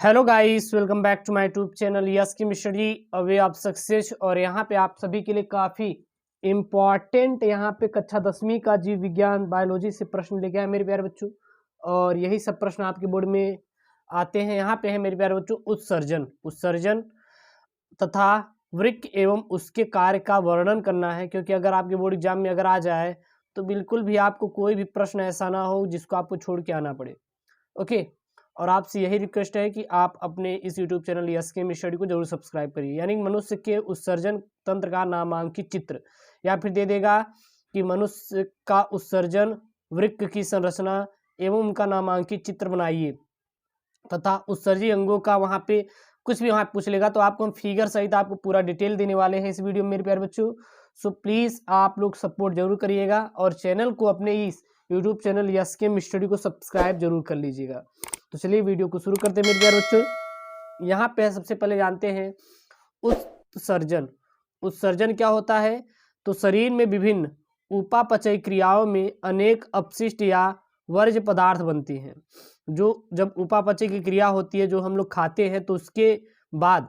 Hello guys, welcome back to my YouTube channel yes chemistry away of success. और यहाँ पे आप सभी के लिए काफ़ी इम्पॉर्टेंट यहाँ पे कक्षा 10वीं का जीव विज्ञान बायोलॉजी से प्रश्न लेके आए मेरे प्यारे बच्चों। और यही सब प्रश्न आपके बोर्ड में आते हैं। यहाँ पे है मेरे प्यारे बच्चों उत्सर्जन उत्सर्जन तथा वृक्क एवं उसके कार्य का वर्णन करना है, क्योंकि अगर आपके बोर्ड एग्जाम में अगर आ जाए तो बिल्कुल भी आपको कोई भी प्रश्न ऐसा ना हो जिसको आपको छोड़ के आना पड़े। ओके। और आपसे यही रिक्वेस्ट है कि आप अपने इस यूट्यूब चैनल यस केमिस्ट्री को जरूर सब्सक्राइब करिए। यानी मनुष्य के उत्सर्जन तंत्र का नामांकित चित्र, या फिर दे देगा कि मनुष्य का उत्सर्जन वृक्क की संरचना एवं उनका नामांकित चित्र बनाइए, तथा उत्सर्जी अंगों का वहाँ पे कुछ भी वहाँ पूछ लेगा तो आपको हम फिगर सहित आपको पूरा डिटेल देने वाले हैं इस वीडियो में मेरे प्यारे बच्चों। सो प्लीज़ आप लोग सपोर्ट जरूर करिएगा और चैनल को अपने इस यूट्यूब चैनल यस केमिस्ट्री को सब्सक्राइब जरूर कर लीजिएगा। तो चलिए वीडियो को शुरू करते हैं मेरे प्यारे बच्चों। यहाँ पे सबसे पहले जानते हैं उत्सर्जन। उत्सर्जन क्या होता है? तो शरीर में विभिन्न उपापचय क्रियाओं में अनेक अपशिष्ट या वर्ज्य पदार्थ बनते हैं। जो जब उपापचय की क्रिया होती है, जो हम लोग खाते हैं, तो उसके बाद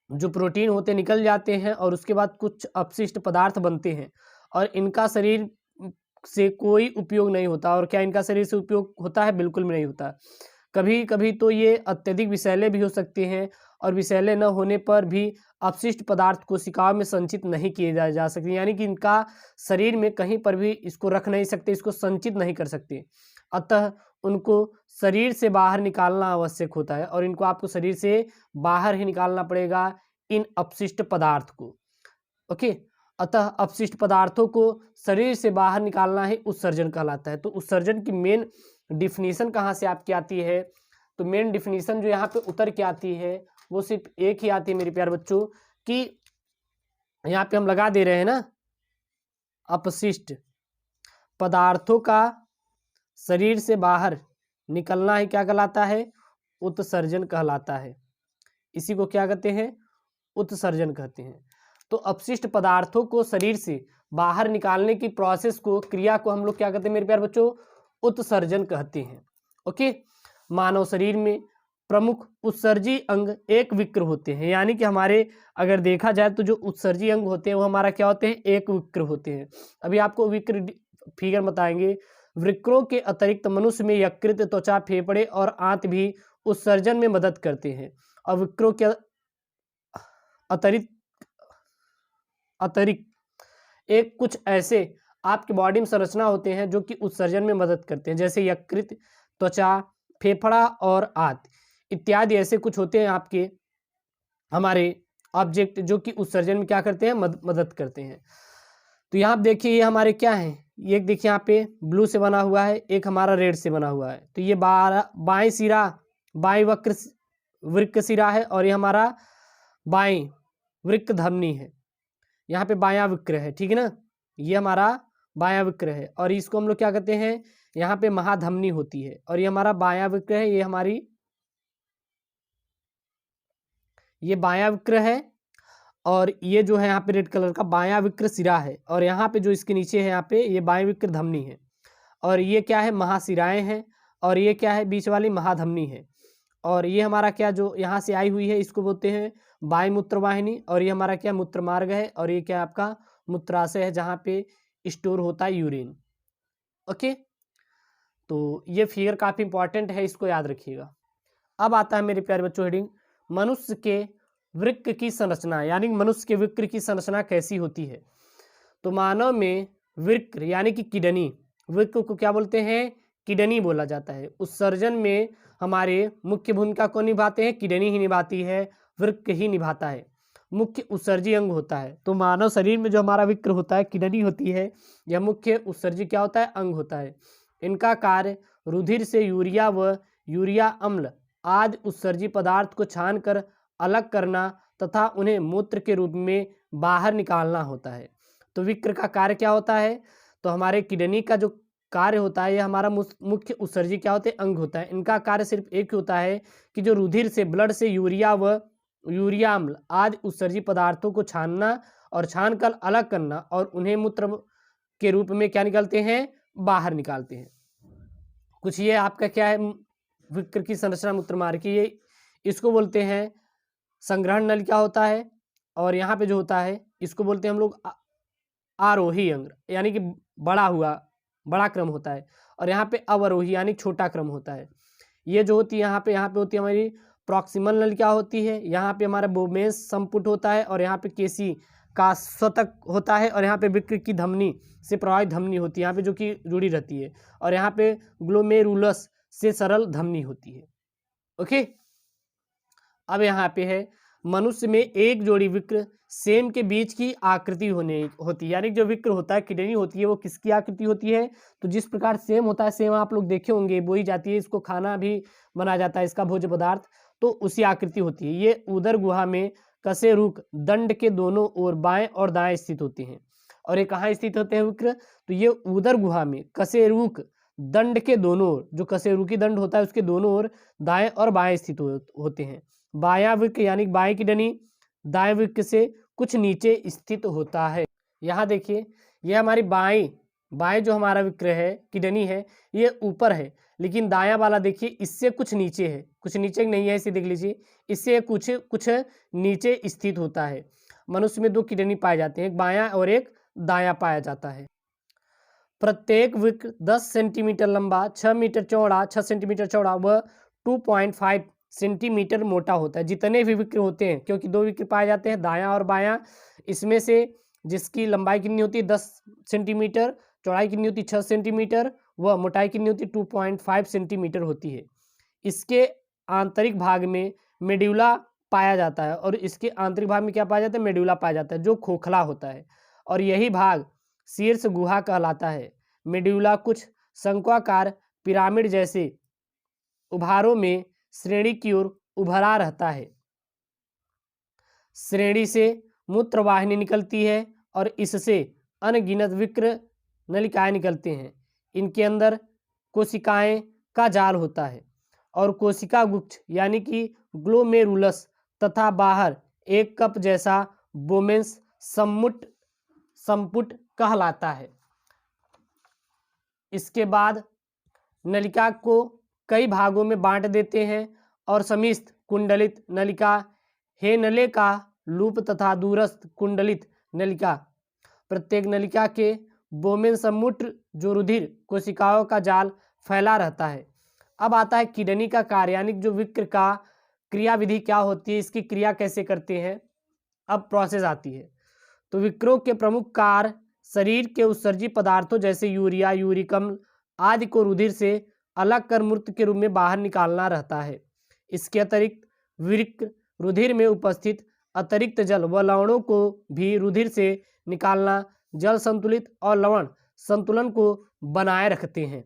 जो प्रोटीन होते निकल जाते हैं और उसके बाद कुछ अपशिष्ट पदार्थ बनते हैं, और इनका शरीर से कोई उपयोग नहीं होता। और क्या इनका शरीर से उपयोग होता है? बिल्कुल भी नहीं होता। कभी कभी तो ये अत्यधिक विषैले भी हो सकते हैं, और विषैले न होने पर भी अपशिष्ट पदार्थ कोशिकाओं में संचित नहीं किए जा सकते। यानी कि इनका शरीर में कहीं पर भी इसको रख नहीं सकते, इसको संचित नहीं कर सकते। अतः उनको शरीर से बाहर निकालना आवश्यक होता है, और इनको आपको शरीर से बाहर ही निकालना पड़ेगा इन अपशिष्ट पदार्थ को। ओके। अतः अपशिष्ट पदार्थों को शरीर से बाहर निकालना ही उत्सर्जन कहलाता है। तो उत्सर्जन की मेन डिफिनीशन कहाँ से आपकी आती है? तो मेन डिफिनीशन जो यहाँ पे उतर के आती है वो सिर्फ एक ही आती है मेरे प्यारे बच्चों, कि यहाँ पे हम लगा दे रहे हैं ना, अपशिष्ट पदार्थों का शरीर से बाहर निकलना ही क्या कहलाता है? उत्सर्जन कहलाता है। इसी को क्या कहते हैं? उत्सर्जन कहते हैं। तो अपशिष्ट पदार्थों को शरीर से बाहर निकालने की प्रोसेस को, क्रिया को हम लोग क्या कहते हैं मेरे प्यारे बच्चों? उत्सर्जन कहते हैं। ओके। मानव शरीर में प्रमुख उत्सर्जी अंग एक विक्र होते हैं। यानी कि हमारे अगर देखा जाए तो जो उत्सर्जी अंग होते हैं वो हमारा क्या होते हैं? एक विक्र होते हैं। अभी आपको विक्र फिगर बताएंगे। वृक्रों के अतिरिक्त मनुष्य में यकृत, त्वचा, फेफड़े और आंत भी उत्सर्जन में मदद करते हैं। और विक्रों के अतिरिक्त एक कुछ ऐसे आपके बॉडी में संरचना होते हैं जो कि उत्सर्जन में मदद करते हैं, जैसे यकृत, त्वचा, फेफड़ा और आंत इत्यादि ऐसे कुछ होते हैं आपके हमारे ऑब्जेक्ट जो कि उत्सर्जन में क्या करते हैं? मदद करते हैं। तो यहाँ आप देखिए ये हमारे क्या है, ये एक देखिए यहाँ पे ब्लू से बना हुआ है, एक हमारा रेड से बना हुआ है। तो ये बाएं सिरा बाएं वृक्क सिरा है, और ये हमारा बाएं वृक्क धमनी है। यहाँ पे बायां विक्र है, ठीक है ना, ये हमारा बायां विक्र है। और इसको हम लोग क्या कहते हैं? यहाँ पे महाधमनी होती है। और ये हमारा बायां विक्र है, ये बायां विक्र है। और ये जो है यहाँ पे रेड कलर का बायां विक्र सिरा है, और यहाँ पे जो इसके नीचे है यहाँ पे ये बाएं विक्र धमनी है। और ये क्या है? महाशिराएं हैं। और ये क्या है? बीच वाली महाधमनी है। और ये हमारा क्या, जो यहाँ से आई हुई है, इसको बोलते हैं बाई मूत्र वाहिनी। और ये हमारा क्या? मूत्र मार्ग है। और ये क्या आपका? मूत्राशय है, जहाँ पे स्टोर होता है यूरिन। ओके। तो ये फिगर काफ़ी इंपॉर्टेंट है, इसको याद रखिएगा। अब आता है मेरे प्यारे बच्चों हेडिंग मनुष्य के वृक्क की संरचना। यानी मनुष्य के वृक्क की संरचना कैसी होती है? तो मानव में वृक्क यानी कि किडनी, वृक्क को क्या बोलते हैं? किडनी बोला जाता है। उत्सर्जन में हमारे मुख्य भूमिका कौन निभाते हैं? किडनी ही निभाती है, वृक्क ही निभाता है। मुख्य उत्सर्जी अंग होता है। तो मानव शरीर में जो हमारा वृक्क होता है, किडनी होती है, यह मुख्य उत्सर्जी क्या होता है? अंग होता है। इनका कार्य रुधिर से यूरिया व यूरिया अम्ल आदि उत्सर्जी पदार्थ को छानकर अलग करना तथा उन्हें मूत्र के रूप में बाहर निकालना होता है। तो विक्र का कार्य क्या होता है? तो हमारे किडनी का जो कार्य होता है, यह हमारा मुख्य उत्सर्जी क्या होते हैं? अंग होता है। इनका कार्य सिर्फ एक होता है कि जो रुधिर से, ब्लड से यूरिया व यूरिया अम्ल आदि उत्सर्जी पदार्थों को छानना और छानकर अलग करना, और उन्हें मूत्र के रूप में क्या निकालते हैं? बाहर निकालते हैं। कुछ ये आपका क्या है? विक्र की संरचना मूत्र मार्ग की, ये इसको बोलते हैं संग्रहण नलिका होता है, और यहाँ पे जो होता है इसको बोलते हैं हम लोग आरोही अंग, यानी कि बड़ा क्रम होता है, और यहाँ पे अवरोही यानी छोटा क्रम होता है। ये जो होती है यहाँ पे होती है हमारी प्रॉक्सिमल नलिका होती है, यहाँ पे हमारा बोमेंस संपुट होता है, और यहाँ पे केसी का स्वतक होता है, और यहाँ पे विक्र की धमनी से प्रवाहित धमनी होती है यहाँ पे जो कि जुड़ी रहती है, और यहाँ पे ग्लोमेरुलस से सरल धमनी होती है। ओके, अब यहाँ पे है मनुष्य में एक जोड़ी विक्र सेम के बीच की आकृति होती है, यानी जो विक्र होता है, किडनी होती है, वो किसकी आकृति होती है, तो जिस प्रकार सेम होता है, सेम आप लोग देखे होंगे बोई जाती है, इसको खाना भी बनाया जाता है, इसका भोज्य पदार्थ, तो उसी आकृति होती है। ये उदर गुहा में कशेरुक दंड के दोनों ओर बाएं और दाएं स्थित होते हैं। और ये कहाँ स्थित होते हैं विक्र, तो ये उदर गुहा में कशेरुक दंड के दोनों ओर, जो कशेरुकी दंड होता है उसके दोनों ओर दाएं और बाएं स्थित होते हैं। बायां वृक्क यानी बाएं किडनी दाएं वृक्क से कुछ नीचे स्थित होता है। यहाँ देखिए, यह हमारी बाएं जो हमारा वृक्क है, किडनी है, ये ऊपर है, लेकिन दायां वाला देखिए इससे कुछ नीचे है, कुछ नीचे नहीं है, इसे देख लीजिए, इससे कुछ नीचे स्थित होता है। मनुष्य में 2 किडनी पाए जाते हैं, एक बायां और एक दायां पाया जाता है। प्रत्येक वृक्क 10 सेंटीमीटर लंबा, 6 मीटर चौड़ा, 6 सेंटीमीटर चौड़ा व 2.5 सेंटीमीटर मोटा होता है। जितने भी विक्र होते हैं, क्योंकि 2 विक्र पाए जाते हैं, दायां और बायां, इसमें से जिसकी लंबाई कितनी होती है 10 सेंटीमीटर, चौड़ाई कितनी होती है 6 सेंटीमीटर, व मोटाई कितनी होती है 2.5 सेंटीमीटर होती है। इसके आंतरिक भाग में मेड्यूला पाया जाता है, और इसके आंतरिक भाग में क्या पाया जाता है, मेड्यूला पाया जाता है, जो खोखला होता है, और यही भाग शीर्ष गुहा कहलाता है। मेड्यूला कुछ शंक्वाकार पिरामिड जैसे उभारों में श्रेणी की ओर उभरा रहता है। श्रेणी से मूत्रवाहिनी निकलती है, और इससे अनगिनत विक्र नलिकाएं निकलते हैं। इनके अंदर कोशिकाएं का जाल होता है, और कोशिका गुच्छ यानी कि ग्लोमेरुलस, तथा बाहर एक कप जैसा बोमेंस संपुट कहलाता है। इसके बाद नलिका को कई भागों में बांट देते हैं, और समिस्त कुंडलित नलिका, हेनले का लूप तथा दूरस्थ कुंडलित नलिका। प्रत्येक नलिका के बोमेन सम्मुट जो रुधिर कोशिकाओं का जाल फैला रहता है। अब आता है किडनी का कार्य, यानी जो विक्र का क्रियाविधि क्या होती है, इसकी क्रिया कैसे करते हैं। अब प्रोसेस आती है। तो विक्रों के प्रमुख कार्य शरीर के उत्सर्जित पदार्थों जैसे यूरिया, यूरिक अम्ल आदि को रुधिर से अलग कर मूत्र के रूप में बाहर निकालना रहता है। इसके अतिरिक्त वृक्क रुधिर में उपस्थित अतिरिक्त जल व लवणों को भी रुधिर से निकालना जल संतुलित और लवण संतुलन को बनाए रखते हैं।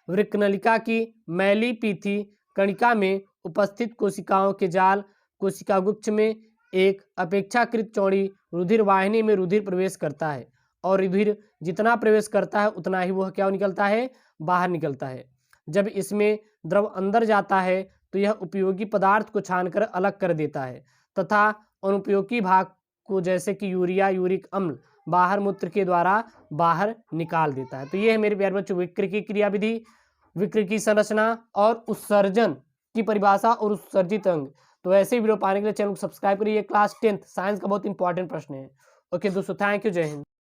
वृक्क नलिका की मैली पीथी कणिका में उपस्थित कोशिकाओं के जाल कोशिका गुच्छ में एक अपेक्षाकृत चौड़ी रुधिर वाहिनी में रुधिर प्रवेश करता है, और रुधिर जितना प्रवेश करता है उतना ही वह क्या निकलता है, बाहर निकलता है। जब इसमें द्रव अंदर जाता है तो यह उपयोगी पदार्थ को छानकर अलग कर देता है, तथा अनुपयोगी भाग को जैसे कि यूरिया, यूरिक अम्ल बाहर मूत्र के द्वारा बाहर निकाल देता है। तो ये है मेरे प्यारे बच्चों विक्र की क्रियाविधि, विक्र की संरचना और उत्सर्जन की परिभाषा और उत्सर्जित अंग। तो ऐसे वीडियो पाने के लिए चैनल को सब्सक्राइब करिए। क्लास 10th साइंस का बहुत इंपॉर्टेंट प्रश्न है। ओके दोस्तों, थैंक यू, जय हिंद।